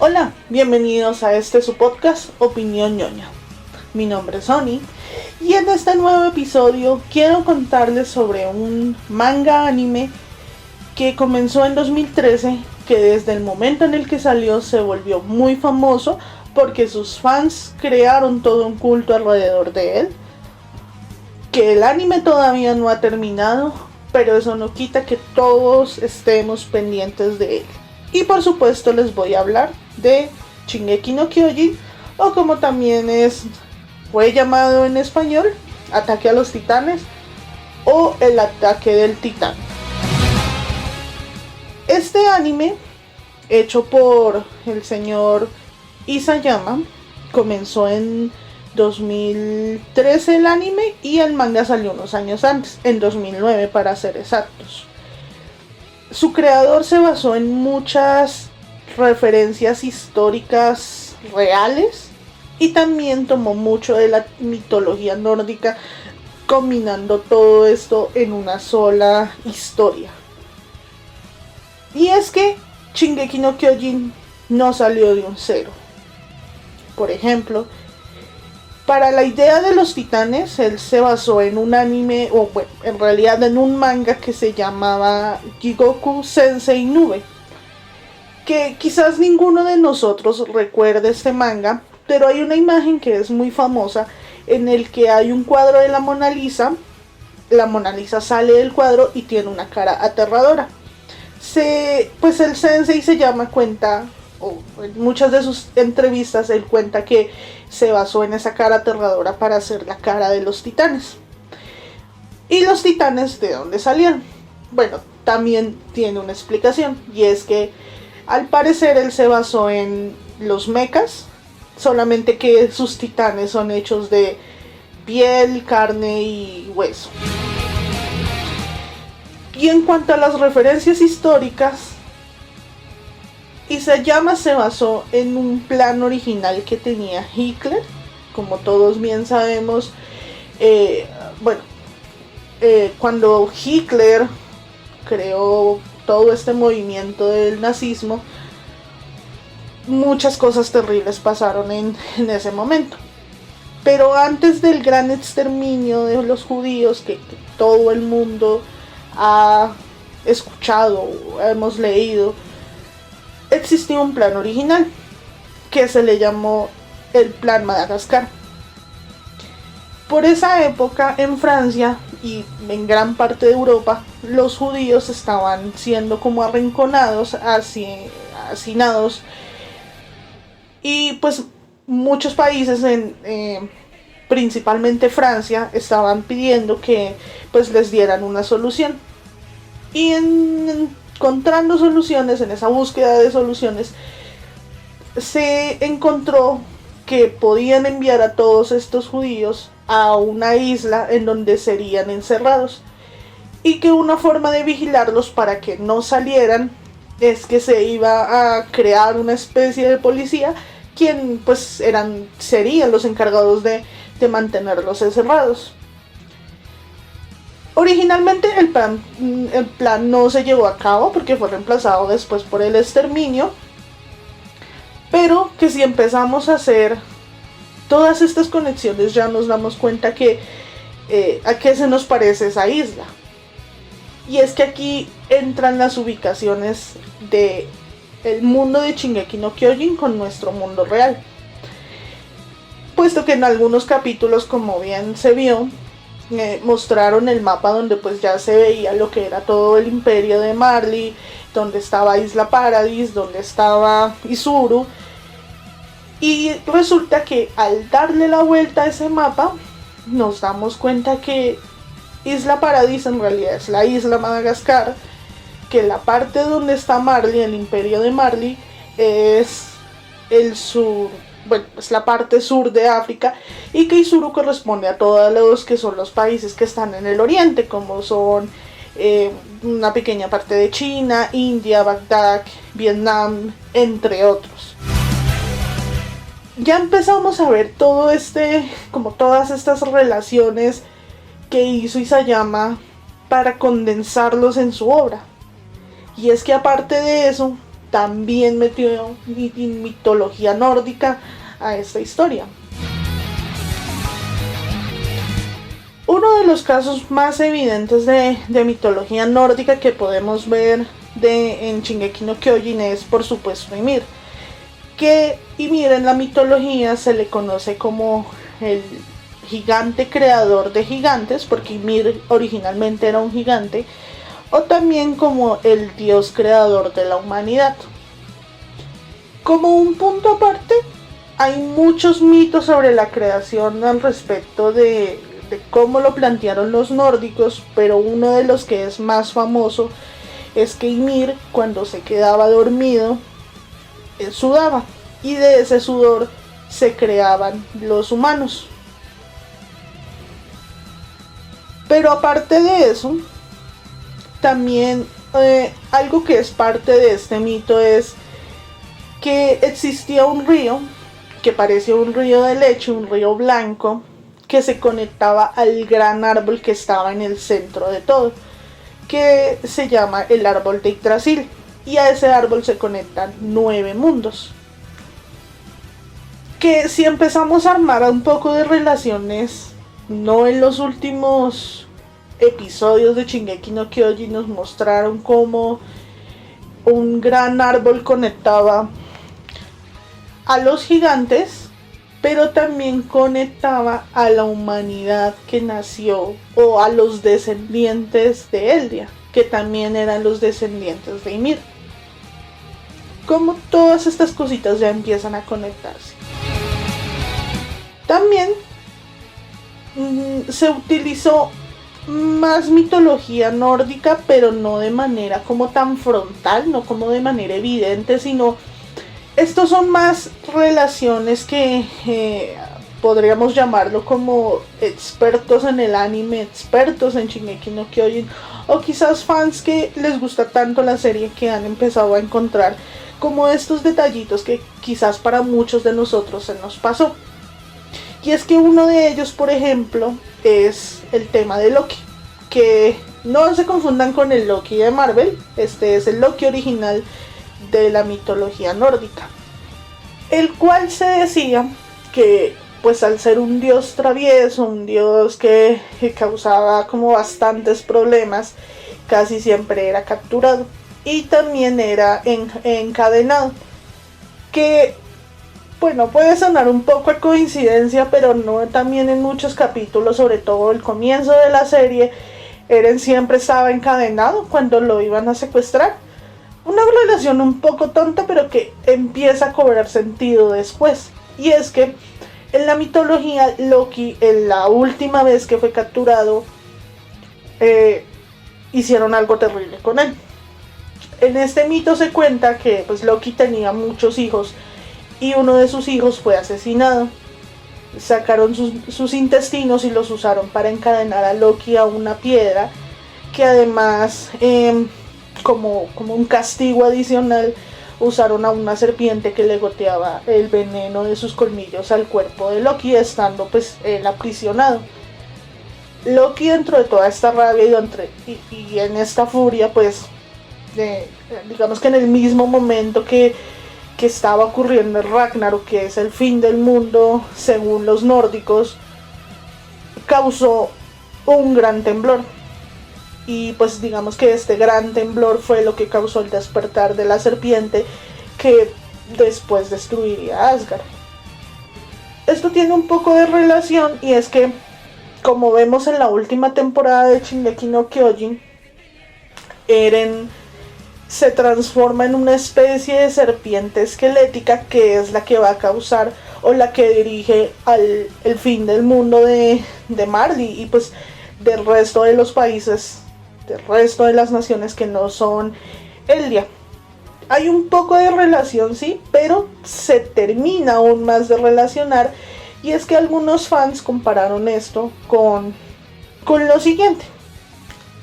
Hola, bienvenidos a su podcast Opinión Ñoña. Mi nombre es Oni y en este nuevo episodio quiero contarles sobre un manga anime que comenzó en 2013, que desde el momento en el que salió se volvió muy famoso porque sus fans crearon todo un culto alrededor de él, que el anime todavía no ha terminado, pero eso no quita que todos estemos pendientes de él. Y por supuesto les voy a hablar de Shingeki no Kyojin, o como también fue llamado en español, Ataque a los Titanes o El Ataque del Titán. Este anime, hecho por el señor Isayama, comenzó en 2013 el anime y el manga salió unos años antes, en 2009 para ser exactos. Su creador se basó en muchas referencias históricas reales y también tomó mucho de la mitología nórdica, combinando todo esto en una sola historia. Y es que Shingeki no Kyojin no salió de un cero. Por ejemplo, para la idea de los titanes, él se basó en un anime, o bueno, en realidad en un manga que se llamaba Jigoku Sensei Nube, que quizás ninguno de nosotros recuerde este manga, pero hay una imagen que es muy famosa en el que hay un cuadro de la Mona Lisa sale del cuadro y tiene una cara aterradora. Pues el sensei o en muchas de sus entrevistas él cuenta que se basó en esa cara aterradora para hacer la cara de los titanes. ¿Y los titanes de dónde salían? Bueno, también tiene una explicación, y es que al parecer él se basó en los mechas, solamente que sus titanes son hechos de piel, carne y hueso. Y en cuanto a las referencias históricas, Isayama se basó en un plan original que tenía Hitler. Como todos bien sabemos, cuando Hitler creó todo este movimiento del nazismo, muchas cosas terribles pasaron en ese momento. Pero antes del gran exterminio de los judíos que todo el mundo ha escuchado, hemos leído, existía un plan original que se le llamó el Plan Madagascar. Por esa época en Francia y en gran parte de Europa, los judíos estaban siendo como arrinconados, hacinados, y pues muchos países, principalmente Francia, estaban pidiendo que pues les dieran una solución. Y encontrando soluciones, en esa búsqueda de soluciones, se encontró que podían enviar a todos estos judíos a una isla en donde serían encerrados, y que una forma de vigilarlos para que no salieran es que se iba a crear una especie de policía, quien pues serían los encargados de mantenerlos encerrados. Originalmente el plan no se llevó a cabo porque fue reemplazado después por el exterminio, pero que si empezamos a hacer todas estas conexiones ya nos damos cuenta que a qué se nos parece esa isla. Y es que aquí entran las ubicaciones de el mundo de Shingeki no Kyojin con nuestro mundo real, puesto que en algunos capítulos, como bien se vio, mostraron el mapa donde pues ya se veía lo que era todo el imperio de Marley, donde estaba Isla Paradis, donde estaba Izuru. Y resulta que al darle la vuelta a ese mapa nos damos cuenta que Isla Paradis en realidad es la isla Madagascar, que la parte donde está Marley, el imperio de Marley, es el sur, es la parte sur de África, y que Izuru corresponde a todos los que son los países que están en el oriente, como son una pequeña parte de China, India, Bagdad, Vietnam, entre otros. Ya empezamos a ver como todas estas relaciones que hizo Isayama para condensarlos en su obra. Y es que aparte de eso, también metió mitología nórdica a esta historia. Uno de los casos más evidentes de mitología nórdica que podemos ver en Shingeki no Kyojin es, por supuesto, Ymir. Que Ymir en la mitología se le conoce como el gigante creador de gigantes, porque Ymir originalmente era un gigante, o también como el dios creador de la humanidad. Como un punto aparte, hay muchos mitos sobre la creación al respecto de cómo lo plantearon los nórdicos, pero uno de los que es más famoso es que Ymir, cuando se quedaba dormido, sudaba, y de ese sudor se creaban los humanos. Pero aparte de eso, también algo que es parte de este mito es que existía un río que parecía un río de leche, un río blanco, que se conectaba al gran árbol que estaba en el centro de todo, que se llama el árbol de Yggdrasil, y a ese árbol se conectan 9 mundos. Que si empezamos a armar un poco de relaciones, no en los últimos episodios de Shingeki no Kyojin nos mostraron cómo un gran árbol conectaba a los gigantes, pero también conectaba a la humanidad que nació, o a los descendientes de Eldia, que también eran los descendientes de Ymir. Como todas estas cositas ya empiezan a conectarse. También se utilizó más mitología nórdica, pero no de manera como tan frontal, no como de manera evidente, sino estos son más relaciones que podríamos llamarlo como expertos en el anime, expertos en Shingeki no Kyojin, o quizás fans que les gusta tanto la serie que han empezado a encontrar como estos detallitos que quizás para muchos de nosotros se nos pasó. Y es que uno de ellos, por ejemplo, es el tema de Loki, que no se confundan con el Loki de Marvel. Este es el Loki original de la mitología nórdica, el cual se decía que pues al ser un dios travieso, un dios que causaba como bastantes problemas, casi siempre era capturado y también era encadenado, que bueno, puede sonar un poco a coincidencia, pero no, también en muchos capítulos, sobre todo el comienzo de la serie, Eren siempre estaba encadenado cuando lo iban a secuestrar. Una relación un poco tonta, pero que empieza a cobrar sentido después. Y es que en la mitología, Loki, en la última vez que fue capturado, hicieron algo terrible con él. En este mito se cuenta que pues, Loki tenía muchos hijos y uno de sus hijos fue asesinado. Sacaron sus intestinos y los usaron para encadenar a Loki a una piedra, que además como un castigo adicional usaron a una serpiente que le goteaba el veneno de sus colmillos al cuerpo de Loki, estando pues él aprisionado. Loki, dentro de toda esta rabia y en esta furia, pues digamos que en el mismo momento que estaba ocurriendo el Ragnarok, que es el fin del mundo según los nórdicos, causó un gran temblor. Y pues digamos que este gran temblor fue lo que causó el despertar de la serpiente, que después destruiría a Asgard. Esto tiene un poco de relación, y es que, como vemos en la última temporada de Shingeki no Kyojin, Eren se transforma en una especie de serpiente esquelética, que es la que va a causar o la que dirige el fin del mundo de Marley y pues del resto de los países, del resto de las naciones que no son Eldia. Hay un poco de relación, sí, pero se termina aún más de relacionar, y es que algunos fans compararon esto con lo siguiente.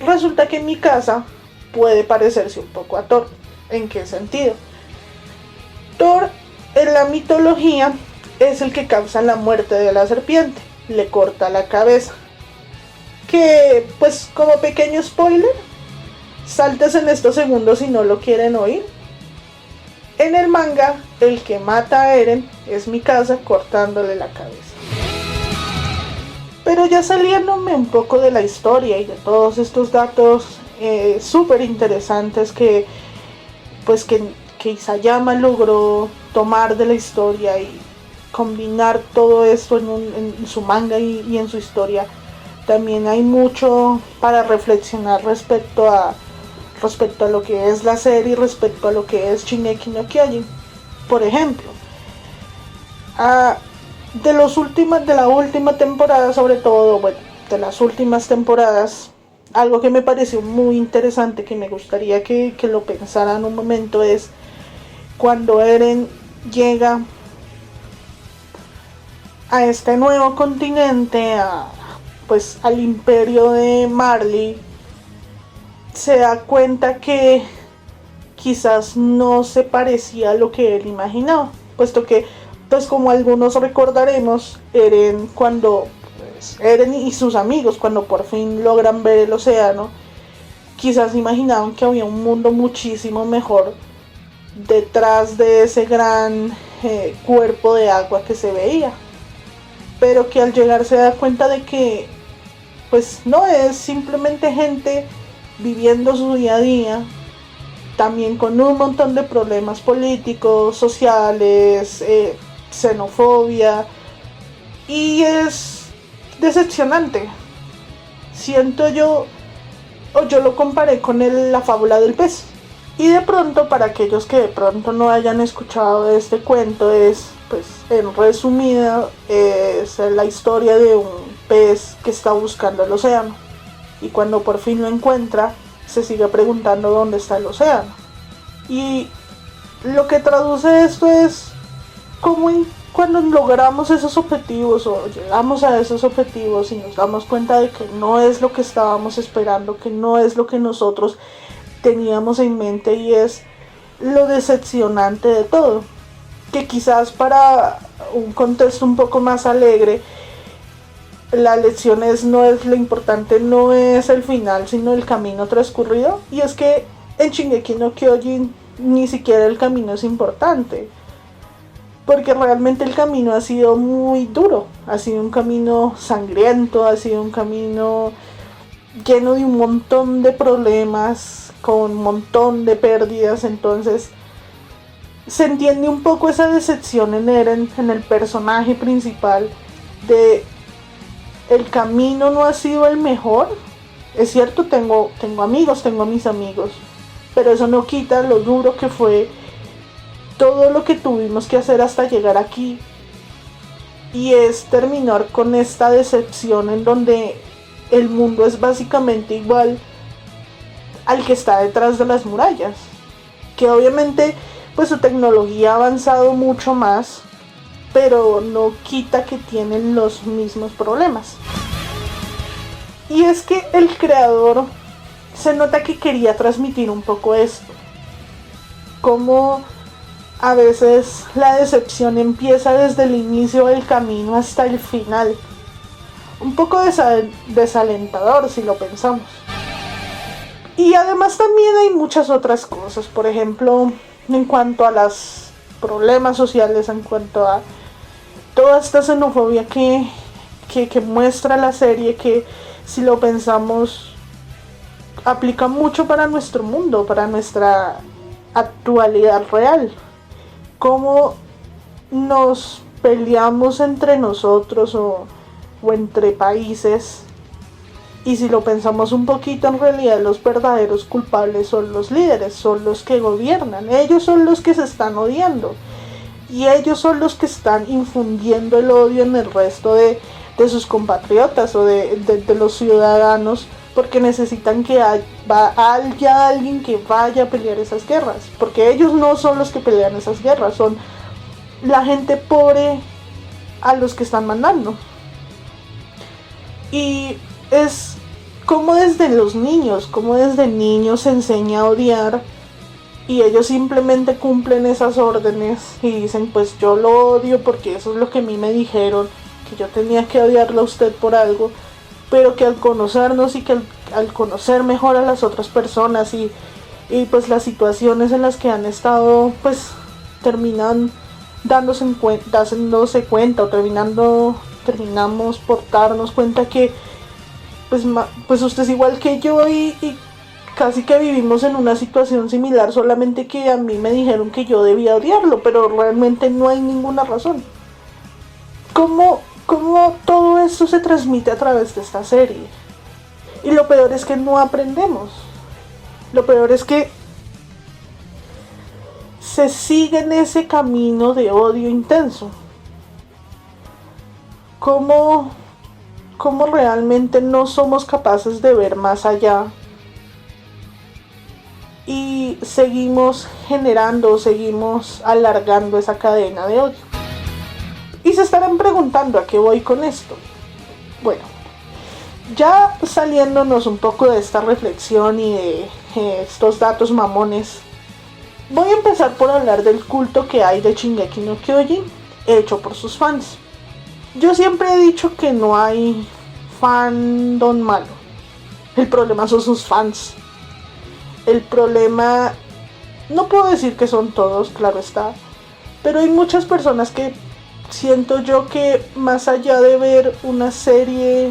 Resulta que en mi casa puede parecerse un poco a Thor. ¿En qué sentido? Thor en la mitología es el que causa la muerte de la serpiente, le corta la cabeza. Que pues como pequeño spoiler, saltes en estos segundos si no lo quieren oír. En el manga, el que mata a Eren es Mikasa cortándole la cabeza. Pero ya saliéndome un poco de la historia y de todos estos datos súper interesantes que Isayama logró tomar de la historia y combinar todo esto en su manga y en su historia, también hay mucho para reflexionar respecto a lo que es la serie, respecto a lo que es Shingeki no Kyojin. Por ejemplo, de la última temporada, sobre todo, bueno, de las últimas temporadas, algo que me pareció muy interesante, que me gustaría que lo pensaran un momento, es cuando Eren llega a este nuevo continente, pues al imperio de Marley, se da cuenta que quizás no se parecía a lo que él imaginaba, puesto que, pues como algunos recordaremos, Eren y sus amigos, cuando por fin logran ver el océano, quizás imaginaban que había un mundo muchísimo mejor detrás de ese gran cuerpo de agua que se veía, pero que al llegar se da cuenta de que pues no es simplemente gente viviendo su día a día, también con un montón de problemas políticos, sociales, xenofobia, y es decepcionante. Siento yo, o yo lo comparé con la fábula del pez. Y de pronto, para aquellos que de pronto no hayan escuchado este cuento, es, pues, en resumida, es la historia de un pez que está buscando el océano. Y cuando por fin lo encuentra, se sigue preguntando dónde está el océano. Y lo que traduce esto es cómo cuando logramos esos objetivos o llegamos a esos objetivos y nos damos cuenta de que no es lo que estábamos esperando, que no es lo que nosotros teníamos en mente, y es lo decepcionante de todo. Que quizás para un contexto un poco más alegre, la lección no es lo importante, no es el final, sino el camino transcurrido. Y es que en Shingeki no Kyojin ni siquiera el camino es importante, porque realmente el camino ha sido muy duro, ha sido un camino sangriento, ha sido un camino lleno de un montón de problemas, con un montón de pérdidas. Entonces se entiende un poco esa decepción en Eren, en el personaje principal, de el camino no ha sido el mejor. Es cierto, tengo amigos, tengo a mis amigos, pero eso no quita lo duro que fue todo lo que tuvimos que hacer hasta llegar aquí. Y es terminar con esta decepción en donde el mundo es básicamente igual al que está detrás de las murallas, que obviamente pues su tecnología ha avanzado mucho más, pero no quita que tienen los mismos problemas. Y es que el creador se nota que quería transmitir un poco esto, como a veces la decepción empieza desde el inicio del camino hasta el final. Un poco desalentador si lo pensamos. Y además también hay muchas otras cosas, por ejemplo, en cuanto a los problemas sociales, en cuanto a toda esta xenofobia que muestra la serie, que si lo pensamos aplica mucho para nuestro mundo, para nuestra actualidad real. Cómo nos peleamos entre nosotros o entre países, y si lo pensamos un poquito, en realidad los verdaderos culpables son los líderes, son los que gobiernan, ellos son los que se están odiando y ellos son los que están infundiendo el odio en el resto de sus compatriotas o de los ciudadanos, porque necesitan que haya alguien que vaya a pelear esas guerras, porque ellos no son los que pelean esas guerras, son la gente pobre a los que están mandando. Y es como desde los niños, como desde niños se enseña a odiar, y ellos simplemente cumplen esas órdenes y dicen, pues yo lo odio porque eso es lo que a mí me dijeron, que yo tenía que odiarlo a usted por algo, pero que al conocernos y que al conocer mejor a las otras personas y pues las situaciones en las que han estado pues terminan dándose cuenta o terminamos por darnos cuenta que pues usted es igual que yo y casi que vivimos en una situación similar, solamente que a mí me dijeron que yo debía odiarlo, pero realmente no hay ninguna razón. ¿Cómo todo esto se transmite a través de esta serie? Y lo peor es que no aprendemos. Lo peor es que se sigue en ese camino de odio intenso. ¿Cómo realmente no somos capaces de ver más allá? Y seguimos alargando esa cadena de odio. Y se estarán preguntando a qué voy con esto. Bueno, ya saliéndonos un poco de esta reflexión y de estos datos mamones, voy a empezar por hablar del culto que hay de Shingeki no Kyojin, hecho por sus fans. Yo siempre he dicho que no hay fandom malo. El problema son sus fans. El problema, no puedo decir que son todos, claro está, pero hay muchas personas que siento yo que más allá de ver una serie,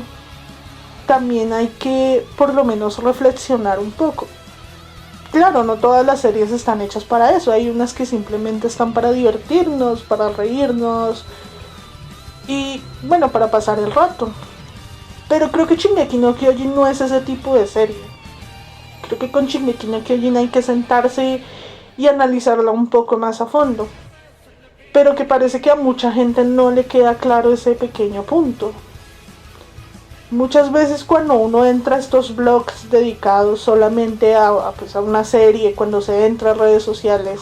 también hay que por lo menos reflexionar un poco. Claro, no todas las series están hechas para eso, hay unas que simplemente están para divertirnos, para reírnos y bueno, para pasar el rato. Pero creo que Shingeki no Kyojin no es ese tipo de serie. Creo que con Shingeki no Kyojin hay que sentarse y analizarla un poco más a fondo. Pero que parece que a mucha gente no le queda claro ese pequeño punto. Muchas veces cuando uno entra a estos blogs dedicados solamente a una serie, cuando se entra a redes sociales,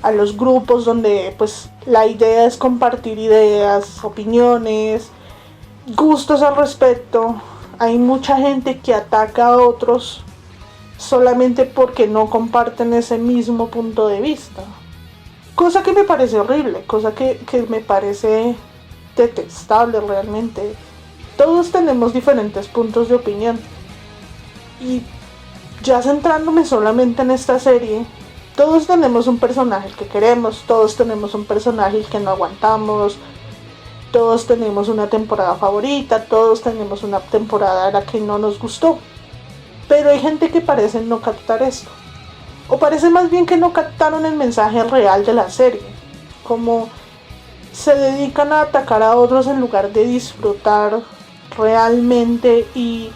a los grupos donde pues la idea es compartir ideas, opiniones, gustos al respecto, hay mucha gente que ataca a otros solamente porque no comparten ese mismo punto de vista. Cosa que me parece horrible, cosa que me parece detestable realmente. Todos tenemos diferentes puntos de opinión. Y ya centrándome solamente en esta serie, todos tenemos un personaje que queremos, todos tenemos un personaje que no aguantamos, todos tenemos una temporada favorita, todos tenemos una temporada a la que no nos gustó. Pero hay gente que parece no captar esto. O parece más bien que no captaron el mensaje real de la serie. Como se dedican a atacar a otros en lugar de disfrutar realmente y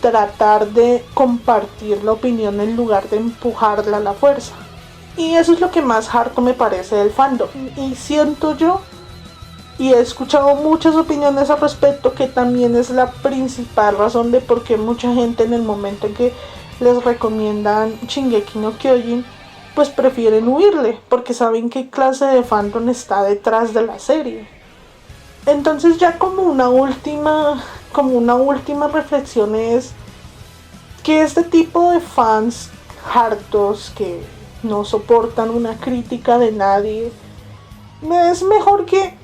tratar de compartir la opinión en lugar de empujarla a la fuerza. Y eso es lo que más harto me parece del fandom. Y siento yo, y he escuchado muchas opiniones al respecto, que también es la principal razón de por qué mucha gente en el momento en que les recomiendan Shingeki no Kyojin, pues prefieren huirle, porque saben qué clase de fandom está detrás de la serie. Entonces ya como una última reflexión es que este tipo de fans hartos que no soportan una crítica de nadie, es mejor que,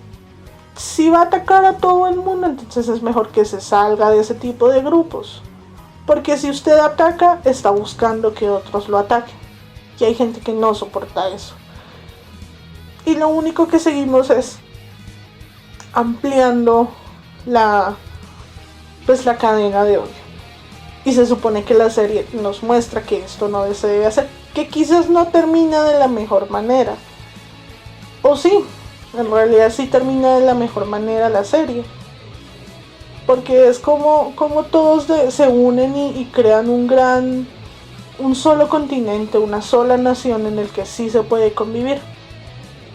si va a atacar a todo el mundo, entonces es mejor que se salga de ese tipo de grupos. Porque si usted ataca, está buscando que otros lo ataquen. Y hay gente que no soporta eso. Y lo único que seguimos es ampliando la cadena de odio. Y se supone que la serie nos muestra que esto no se debe hacer. Que quizás no termina de la mejor manera. O sí, en realidad sí termina de la mejor manera la serie. Porque es como todos se unen y crean un solo continente, una sola nación en el que sí se puede convivir.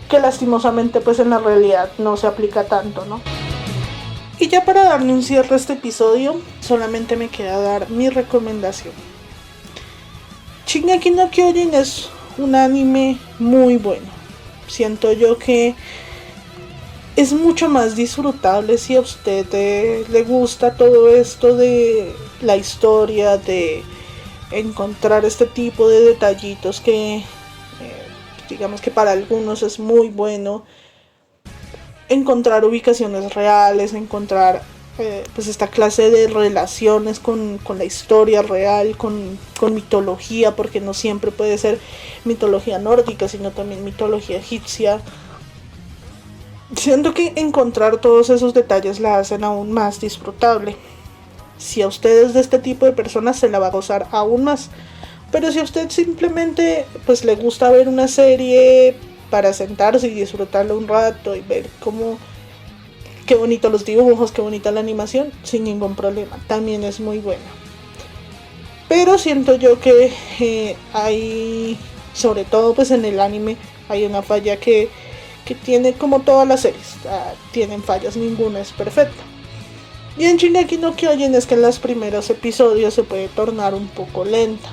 Que lastimosamente pues en la realidad no se aplica tanto, ¿no? Y ya para darle un cierre a este episodio, solamente me queda dar mi recomendación. Shingeki no Kyojin es un anime muy bueno. Siento yo que es mucho más disfrutable si a usted le gusta todo esto de la historia, de encontrar este tipo de detallitos que digamos que para algunos es muy bueno. Encontrar ubicaciones reales, encontrar pues esta clase de relaciones con la historia real, con mitología, porque no siempre puede ser mitología nórdica, sino también mitología egipcia. Siento que encontrar todos esos detalles la hacen aún más disfrutable. Si a usted es de este tipo de personas, se la va a gozar aún más. Pero si a usted simplemente pues le gusta ver una serie para sentarse y disfrutarla un rato y ver cómo, qué bonito los dibujos, qué bonita la animación, sin ningún problema, también es muy buena. Pero siento yo que hay, sobre todo pues en el anime, hay una falla que tiene como todas las series, tienen fallas, ninguna es perfecta. Y en Shingeki no Kyojin es que en los primeros episodios se puede tornar un poco lenta,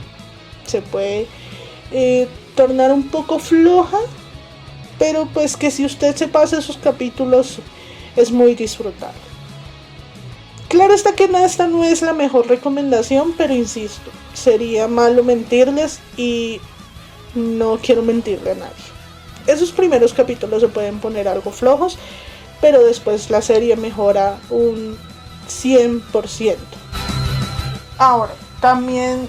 se puede tornar un poco floja, pero pues que si usted se pasa esos capítulos es muy disfrutable. Claro está que esta no es la mejor recomendación, pero insisto, sería malo mentirles y no quiero mentirle a nadie. Esos primeros capítulos se pueden poner algo flojos, pero después la serie mejora un 100%. Ahora, también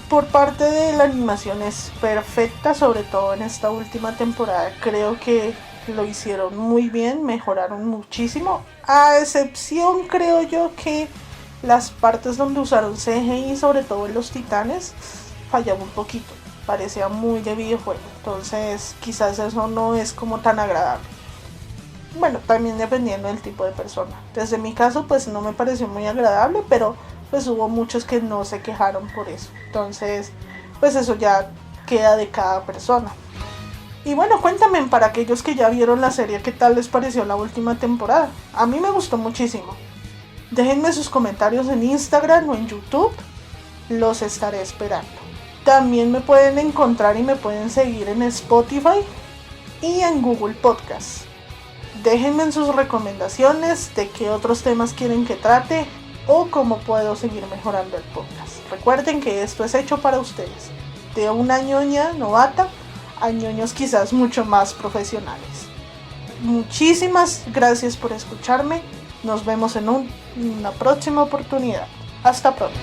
por parte de la animación es perfecta, sobre todo en esta última temporada. Creo que lo hicieron muy bien, mejoraron muchísimo, a excepción creo yo que las partes donde usaron CGI, sobre todo en los titanes, fallaba un poquito, parecía muy de videojuego, entonces quizás eso no es como tan agradable. Bueno, también dependiendo del tipo de persona. Desde mi caso pues no me pareció muy agradable, pero pues hubo muchos que no se quejaron por eso, entonces pues eso ya queda de cada persona. Y bueno, cuéntame, para aquellos que ya vieron la serie, ¿qué tal les pareció la última temporada? A mí me gustó muchísimo. Déjenme sus comentarios en Instagram o en YouTube. Los estaré esperando. También me pueden encontrar y me pueden seguir en Spotify y en Google Podcast. Déjenme en sus recomendaciones de qué otros temas quieren que trate o cómo puedo seguir mejorando el podcast. Recuerden que esto es hecho para ustedes. De una ñoña novata a ñoños quizás mucho más profesionales. Muchísimas gracias por escucharme. Nos vemos en una próxima oportunidad. Hasta pronto.